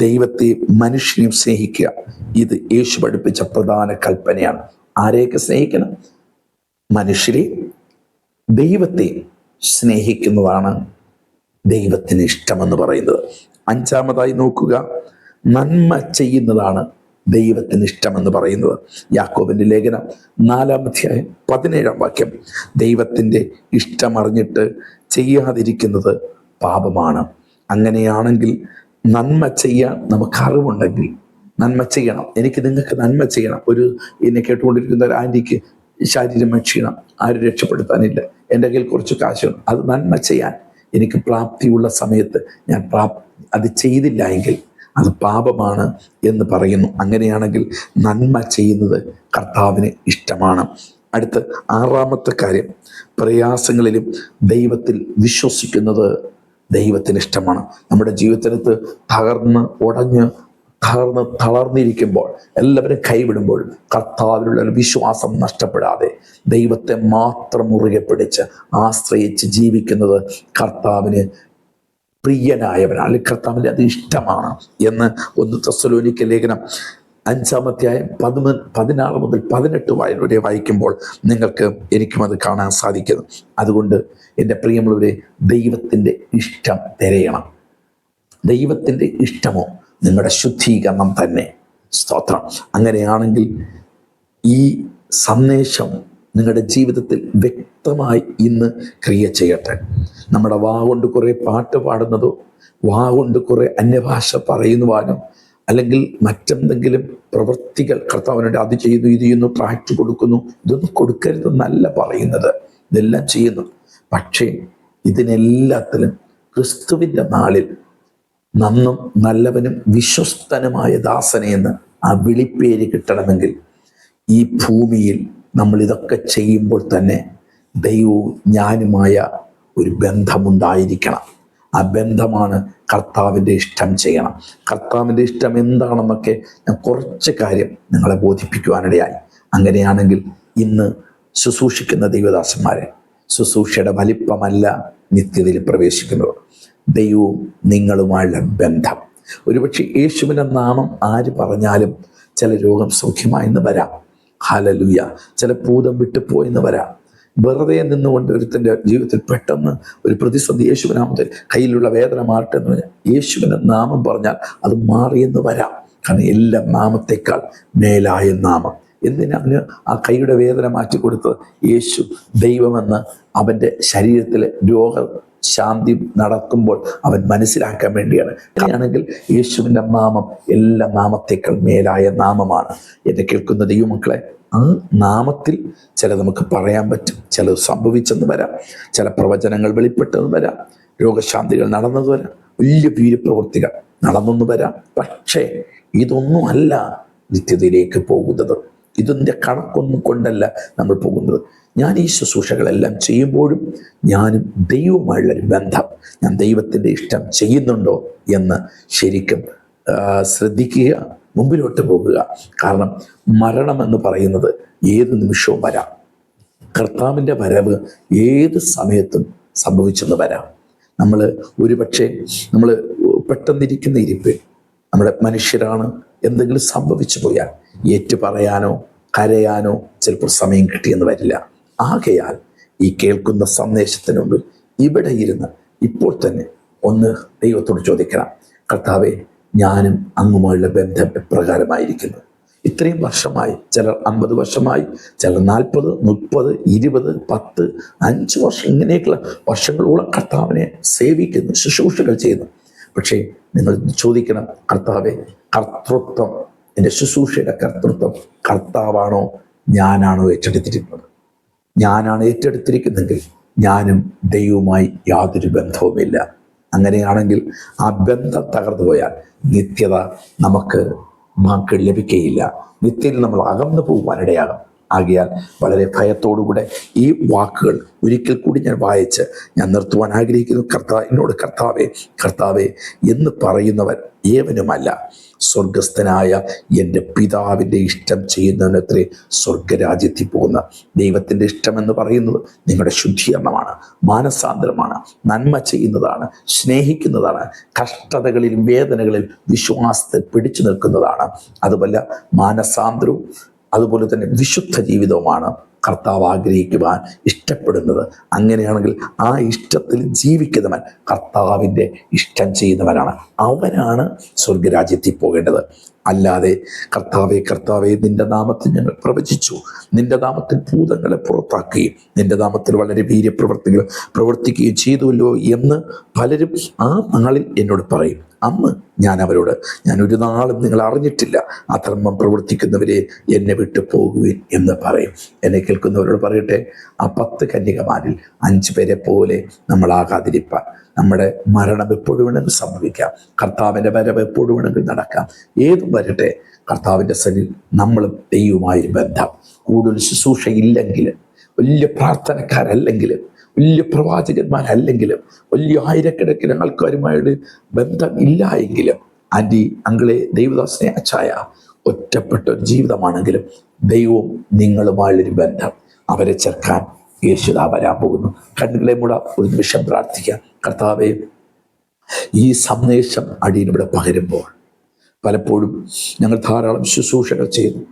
ദൈവത്തെ മനുഷ്യനെയും സ്നേഹിക്കുക. ഇത് യേശു പഠിപ്പിച്ച പ്രധാന കൽപ്പനയാണ്. ആരെയൊക്കെ സ്നേഹിക്കണം? മനുഷ്യരെ, ദൈവത്തെ സ്നേഹിക്കുന്നതാണ് ദൈവത്തിന് ഇഷ്ടമെന്ന് പറയുന്നത്. 5-മതായി നോക്കുക, നന്മ ചെയ്യുന്നതാണ് ദൈവത്തിന് ഇഷ്ടമെന്ന് പറയുന്നത്. യാക്കോബിന്റെ ലേഖനം 4-ാം അധ്യായം 17-ാം വാക്യം, ദൈവത്തിൻ്റെ ഇഷ്ടമറിഞ്ഞിട്ട് ചെയ്യാതിരിക്കുന്നത് പാപമാണ്. അങ്ങനെയാണെങ്കിൽ നന്മ ചെയ്യാൻ നമുക്ക് അറിവുണ്ടെങ്കിൽ നന്മ ചെയ്യണം. നിങ്ങൾക്ക് നന്മ ചെയ്യണം. എന്നെ കേട്ടുകൊണ്ടിരിക്കുന്ന ഒരു ആൻറ്റിക്ക് ശാരീരികമായി ക്ഷീണം, ആരും രക്ഷപ്പെടുത്താനില്ല, എൻ്റെ കയ്യിൽ കുറച്ച് കാശുണ്ട്, അത് നന്മ ചെയ്യാൻ എനിക്ക് പ്രാപ്തിയുള്ള സമയത്ത് ഞാൻ അത് ചെയ്തില്ല എങ്കിൽ അത് പാപമാണ് എന്ന് പറയുന്നു. അങ്ങനെയാണെങ്കിൽ നന്മ ചെയ്യുന്നത് കർത്താവിന് ഇഷ്ടമാണ്. അടുത്ത് 6-ാമത്തെ കാര്യം, പ്രയാസങ്ങളിലും ദൈവത്തിൽ വിശ്വസിക്കുന്നത് ദൈവത്തിന് ഇഷ്ടമാണ്. നമ്മുടെ ജീവിതത്തിനകത്ത് തളർന്നിരിക്കുമ്പോൾ, എല്ലാവരും കൈവിടുമ്പോൾ കർത്താവിലുള്ള വിശ്വാസം നഷ്ടപ്പെടാതെ ദൈവത്തെ മാത്രം മുറുകെ പിടിച്ച് ആശ്രയിച്ച് ജീവിക്കുന്നത് കർത്താവിന് പ്രിയനായവനാണ്, അല്ലെങ്കിൽ കർത്താവിൻ്റെ അത് ഇഷ്ടമാണ് എന്ന് 1 തെസ്സലോനിക്ക ലേഖനം 5-ാം അധ്യായം 16 മുതൽ 18 വരെ വായിക്കുമ്പോൾ എനിക്കും അത് കാണാൻ സാധിക്കുന്നു. അതുകൊണ്ട് എൻ്റെ പ്രിയമുള്ളവരെ, ദൈവത്തിൻ്റെ ഇഷ്ടം തിരയണം. ദൈവത്തിൻ്റെ ഇഷ്ടമോ നിങ്ങളുടെ ശുദ്ധീകരണം തന്നെ. സ്തോത്രം. അങ്ങനെയാണെങ്കിൽ ഈ സന്ദേശം നിങ്ങളുടെ ജീവിതത്തിൽ വ്യക്തമായി ഇന്ന് ക്രിയ ചെയ്യട്ടെ. നമ്മുടെ കൊണ്ട് കുറേ പാട്ട് പാടുന്നതോ കൊണ്ട് കുറേ അന്യഭാഷ പറയുവാനോ അല്ലെങ്കിൽ മറ്റെന്തെങ്കിലും പ്രവൃത്തികൾ കർത്താവിനോട് അത് ചെയ്യുന്നു ഇത് ചെയ്യുന്നു ട്രാക്ട് കൊടുക്കുന്നു, ഇതൊന്നും കൊടുക്കരുതെന്നല്ല പറയുന്നത്. ഇതെല്ലാം ചെയ്യുന്നു. പക്ഷേ ഇതിനെല്ലാത്തിലും ക്രിസ്തുവിൻ്റെ നാളിൽ നന്നും നല്ലവനും വിശ്വസ്തനുമായ ദാസനെ എന്ന് ആ വിളിപ്പേര് കിട്ടണമെങ്കിൽ ഈ ഭൂമിയിൽ നമ്മൾ ഇതൊക്കെ ചെയ്യുമ്പോൾ തന്നെ ദൈവവും ഞാനുമായ ഒരു ബന്ധമുണ്ടായിരിക്കണം. ആ ബന്ധമാണ് കർത്താവിൻ്റെ ഇഷ്ടം ചെയ്യണം. കർത്താവിൻ്റെ ഇഷ്ടം എന്താണെന്നൊക്കെ ഞാൻ കുറച്ച് കാര്യം നിങ്ങളെ ബോധിപ്പിക്കുവാനിടയായി. അങ്ങനെയാണെങ്കിൽ ഇന്ന് ശുശ്രൂഷിക്കുന്ന ദൈവദാസന്മാരെ, ശുശ്രൂഷയുടെ വലിപ്പമല്ല നിത്യതയിൽ പ്രവേശിക്കുന്നത്, ദൈവവും നിങ്ങളുമായുള്ള ബന്ധം. ഒരുപക്ഷെ യേശുവിൻ്റെ നാമം ആര് പറഞ്ഞാലും ചില രോഗം സൗഖ്യമായെന്ന് വരാം. ഹല്ലേലൂയ. ചില ഭൂതം വിട്ടുപോയെന്ന് വരാം. വെറുതെ നിന്നുകൊണ്ട് ഒരുത്തൻ്റെ ജീവിതത്തിൽ പെട്ടെന്ന് ഒരു പ്രതിസന്ധി, യേശുവിൻ്റെ നാമത്തിൽ കയ്യിലുള്ള വേദന മാറട്ടെ എന്ന് പറഞ്ഞാൽ യേശുവിൻ്റെ നാമം പറഞ്ഞാൽ അത് മാറിയെന്ന് വരാം. കാരണം എല്ലാ നാമത്തേക്കാൾ മേലായ നാമം. എന്തിനാണ് ആ കൈയുടെ വേദന മാറ്റിക്കൊടുത്തത്? യേശു ദൈവമെന്ന് അവൻ്റെ ശരീരത്തിലെ രോഗശാന്തി നടക്കുമ്പോൾ അവൻ മനസ്സിലാക്കാൻ വേണ്ടിയാണ്. അങ്ങനെയാണെങ്കിൽ യേശുവിൻ്റെ നാമം എല്ലാ നാമത്തേക്കാൾ മേലായ നാമമാണ്. എന്നെ കേൾക്കുന്ന ദൈവമക്കളെ, ആ നാമത്തിൽ ചില നമുക്ക് പറയാൻ പറ്റും, ചിലത് സംഭവിച്ചെന്ന് വരാം, ചില പ്രവചനങ്ങൾ വെളിപ്പെട്ടെന്ന് വരാം, രോഗശാന്തികൾ നടന്നത് വരാം, വലിയ വീര്യപ്രവൃത്തികൾ നടന്നെന്ന് വരാം. പക്ഷേ ഇതൊന്നുമല്ല നിത്യതയിലേക്ക് പോകുന്നത്. ഇതിൻ്റെ കണക്കൊന്നും കൊണ്ടല്ല നമ്മൾ പോകുന്നത്. ഞാൻ ഈ ശുശ്രൂഷകളെല്ലാം ചെയ്യുമ്പോഴും ഞാനും ദൈവവുമായുള്ളൊരു ബന്ധം, ഞാൻ ദൈവത്തിൻ്റെ ഇഷ്ടം ചെയ്യുന്നുണ്ടോ എന്ന് ശരിക്കും ശ്രദ്ധിക്കുക, മുമ്പിലോട്ട് പോകുക. കാരണം മരണമെന്ന് പറയുന്നത് ഏത് നിമിഷവും വരാം. കർത്താവിൻ്റെ വരവ് ഏത് സമയത്തും സംഭവിച്ചെന്ന് വരാം. നമ്മൾ ഒരുപക്ഷെ നമ്മൾ പെട്ടെന്നിരിക്കുന്ന ഇരിപ്പ്, നമ്മുടെ മനുഷ്യരാണ്, എന്തെങ്കിലും സംഭവിച്ചു പോയാൽ ഏറ്റു പറയാനോ കരയാനോ ചിലപ്പോൾ സമയം കിട്ടിയെന്ന് വരില്ല. ആകയാൽ ഈ കേൾക്കുന്ന സന്ദേശത്തിന് മുമ്പിൽ ഇവിടെ ഇരുന്ന് ഇപ്പോൾ തന്നെ ഒന്ന് ദൈവത്തോട് ചോദിക്കണം, കർത്താവേ, ഞാനും അങ്ങുമായുള്ള ബന്ധം എപ്രകാരമായിരിക്കുന്നു? ഇത്രയും വർഷമായി, ചിലർ 50 വർഷമായി, ചിലർ 40, 30, 20, 10, 5 വർഷം, ഇങ്ങനെയൊക്കെയുള്ള വർഷങ്ങളോളം കർത്താവിനെ സേവിക്കുന്നു, ശുശ്രൂഷകൾ ചെയ്യുന്നു. പക്ഷേ നിങ്ങൾ ചോദിക്കണം, കർത്താവെ, കർത്തൃത്വം, എൻ്റെ ശുശ്രൂഷയുടെ കർത്തൃത്വം കർത്താവാണോ ഞാനാണോ ഏറ്റെടുത്തിരിക്കുന്നത്? ഞാനാണ് ഏറ്റെടുത്തിരിക്കുന്നെങ്കിൽ ഞാനും ദൈവവുമായി യാതൊരു ബന്ധവുമില്ല. അങ്ങനെയാണെങ്കിൽ ആ ബന്ധം തകർന്നു പോയാൽ നിത്യത നമുക്ക് ലഭിക്കുകയില്ല. നിത്യയിൽ നമ്മൾ അകന്നു പോകുവാനിടയാകും. ആകയാൽ വളരെ ഭയത്തോടുകൂടെ ഈ വാക്കുകൾ ഒരിക്കൽ കൂടി ഞാൻ വായിച്ച് ഞാൻ നിർത്തുവാൻ ആഗ്രഹിക്കുന്നു. എന്നോട് കർത്താവേ എന്ന് പറയുന്നവൻ ഏവനുമല്ല, സ്വർഗസ്ഥനായ എൻ്റെ പിതാവിൻ്റെ ഇഷ്ടം ചെയ്യുന്നവനത്രേ സ്വർഗരാജ്യത്തിൽ പോകുന്ന. ദൈവത്തിൻ്റെ ഇഷ്ടമെന്ന് പറയുന്നത് നിങ്ങളുടെ ശുദ്ധീകരണമാണ്, മാനസാന്തരമാണ്, നന്മ ചെയ്യുന്നതാണ്, സ്നേഹിക്കുന്നതാണ്, കഷ്ടതകളിലും വേദനകളിൽ വിശ്വാസത്തിൽ പിടിച്ചു നിൽക്കുന്നതാണ്. അതുപോലെ മാനസാന്തരവും അതുപോലെ തന്നെ വിശുദ്ധ ജീവിതവുമാണ് കർത്താവ് ആഗ്രഹിക്കുവാൻ ഇഷ്ടപ്പെടുന്നത്. അങ്ങനെയാണെങ്കിൽ ആ ഇഷ്ടത്തിൽ ജീവിക്കുന്നവൻ കർത്താവിൻ്റെ ഇഷ്ടം ചെയ്യുന്നവനാണ്. അവനാണ് സ്വർഗരാജ്യത്തിൽ പോകേണ്ടത്. അല്ലാതെ കർത്താവേ നിന്റെ നാമത്തിൽ ഞങ്ങൾ പ്രവചിച്ചു, നിന്റെ നാമത്തിൽ ഭൂതങ്ങളെ പുറത്താക്കുകയും നിന്റെ നാമത്തിൽ വളരെ വീര്യപ്രവർത്തികൾ പ്രവർത്തിക്കുകയും ചെയ്തുവല്ലോ എന്ന് പലരും ആ നാളിൽ എന്നോട് പറയും. അന്ന് ഞാൻ അവരോട്, ഞാൻ ഒരു നാളും നിങ്ങൾ അറിഞ്ഞിട്ടില്ല, അധർമ്മം പ്രവർത്തിക്കുന്നവരെ എന്നെ വിട്ടു പോകുവിൻ എന്ന് പറയും. എന്നെ കേൾക്കുന്നവരോട് പറയട്ടെ, ആ 10 കന്യകമാരിൽ 5 പേരെ പോലെ നമ്മളാകാതിരിപ്പാൻ, നമ്മുടെ മരണം എപ്പോഴും വേണമെങ്കിൽ സംഭവിക്കാം, കർത്താവിൻ്റെ വരവ് എപ്പോഴും വേണമെങ്കിൽ നടക്കാം. ഏതും വരട്ടെ, കർത്താവിൻ്റെ സന്നിധിയിൽ നമ്മളും ദൈവവുമായൊരു ബന്ധം. കൂടുതൽ ശുശ്രൂഷ ഇല്ലെങ്കിലും, വലിയ പ്രാർത്ഥനക്കാരല്ലെങ്കിലും, വലിയ പ്രവാചകന്മാരല്ലെങ്കിലും, വലിയ ആയിരക്കണക്കിന് ആൾക്കാരുമായിട്ട് ബന്ധം ഇല്ല എങ്കിലും, ആൻറ്റി അങ്കിളെ, ദൈവദാസനെ, അച്ചായ, ഒറ്റപ്പെട്ട ഒരു ജീവിതമാണെങ്കിലും ദൈവവും നിങ്ങളുമായുള്ളൊരു ബന്ധം, അവരെ ചേർക്കാൻ യേശുദാ വരാൻ പോകുന്നു. കണ്ണുകളെ മൂട ഒരു നിമിഷം പ്രാർത്ഥിക്കാം. കർത്താവേ, ഈ സന്ദേശം അടിയനിവിടെ പകരുമ്പോൾ പലപ്പോഴും ഞങ്ങൾ ധാരാളം ശുശ്രൂഷകൾ ചെയ്യുന്നു,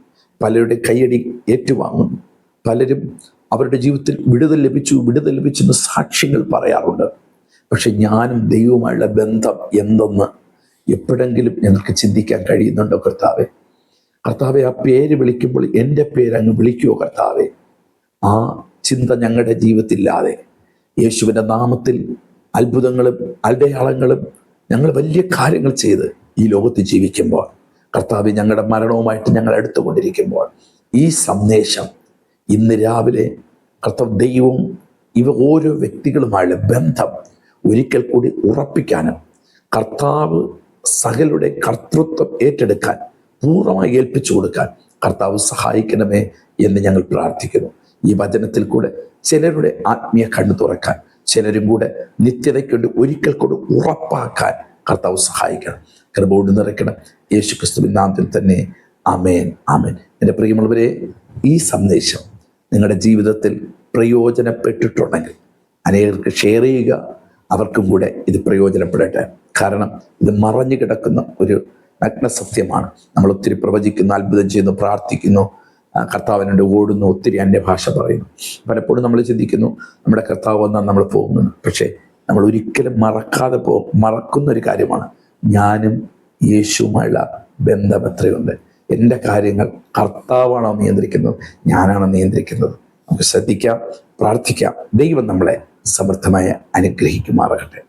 പലരുടെ കൈയടി ഏറ്റുവാങ്ങുന്നു, പലരും അവരുടെ ജീവിതത്തിൽ വിടുതൽ ലഭിച്ചെന്ന് സാക്ഷ്യങ്ങൾ പറയാറുണ്ട്. പക്ഷെ ഞാനും ദൈവവുമായുള്ള ബന്ധം എന്തെന്ന് എപ്പോഴെങ്കിലും ഞങ്ങൾക്ക് ചിന്തിക്കാൻ കഴിയുന്നുണ്ടോ കർത്താവെ? ആ പേര് വിളിക്കുമ്പോൾ എൻ്റെ പേര് അങ്ങ് വിളിക്കുമോ കർത്താവെ? ആ ചിന്ത ഞങ്ങളുടെ ജീവിതത്തിലില്ലാതെ യേശുവിൻ്റെ നാമത്തിൽ അത്ഭുതങ്ങളും അടയാളങ്ങളും ഞങ്ങൾ വലിയ കാര്യങ്ങൾ ചെയ്ത് ഈ ലോകത്ത് ജീവിക്കുമ്പോൾ, കർത്താവെ, ഞങ്ങളുടെ മരണവുമായിട്ട് ഞങ്ങൾ എടുത്തുകൊണ്ടിരിക്കുമ്പോൾ, ഈ സന്ദേശം ഇന്ന് രാവിലെ കർത്താവ് ദൈവവും ഓരോ വ്യക്തികളുമായുള്ള ബന്ധം ഒരിക്കൽ കൂടി ഉറപ്പിക്കാനും കർത്താവ് സകലുടെ കർത്തൃത്വം ഏറ്റെടുക്കാൻ പൂർണ്ണമായി ഏൽപ്പിച്ചു കൊടുക്കാൻ കർത്താവ് സഹായിക്കണമേ എന്ന് ഞങ്ങൾ പ്രാർത്ഥിക്കുന്നു. ഈ വചനത്തിൽ കൂടെ ചിലരുടെ ആത്മീയ കണ്ണു തുറക്കാൻ, ചിലരും കൂടെ നിത്യതയ്ക്കൊണ്ട് ഒരിക്കൽ കൂടി ഉറപ്പാക്കാൻ കർത്താവ് സഹായിക്കണം. കൃപ നിറയ്ക്കണം. യേശുക്രിസ്തുവിൻ നാമത്തിൽ തന്നെ ആമേൻ, ആമേൻ. എൻ്റെ പ്രിയമുള്ളവരെ, ഈ സന്ദേശം നിങ്ങളുടെ ജീവിതത്തിൽ പ്രയോജനപ്പെട്ടിട്ടുണ്ടെങ്കിൽ അനേകർക്ക് ഷെയർ ചെയ്യുക. അവർക്കും കൂടെ ഇത് പ്രയോജനപ്പെടട്ടെ. കാരണം ഇത് മറഞ്ഞു കിടക്കുന്ന ഒരു നഗ്നസത്യമാണ്. നമ്മൾ ഒത്തിരി പ്രവചിക്കുന്നു, അത്ഭുതം ചെയ്യുന്നു, പ്രാർത്ഥിക്കുന്നു, കർത്താവിനോട് ഓടുന്നു, ഒത്തിരി അന്യഭാഷ പറയുന്നു. പലപ്പോഴും നമ്മൾ ചിന്തിക്കുന്നു നമ്മുടെ കർത്താവ് വന്നാൽ നമ്മൾ പോകുമെന്ന്. പക്ഷേ നമ്മൾ ഒരിക്കലും മറക്കുന്ന ഒരു കാര്യമാണ്, ഞാനും യേശുവുമായുള്ള ബന്ധം എത്രയുണ്ട്. എൻ്റെ കാര്യങ്ങൾ കർത്താവാണോ നിയന്ത്രിക്കുന്നത്, ഞാനാണോ നിയന്ത്രിക്കുന്നത്? നമുക്ക് ശ്രദ്ധിക്കാം, പ്രാർത്ഥിക്കാം. ദൈവം നമ്മളെ സമൃദ്ധമായി അനുഗ്രഹിക്കുമാറാകട്ടെ.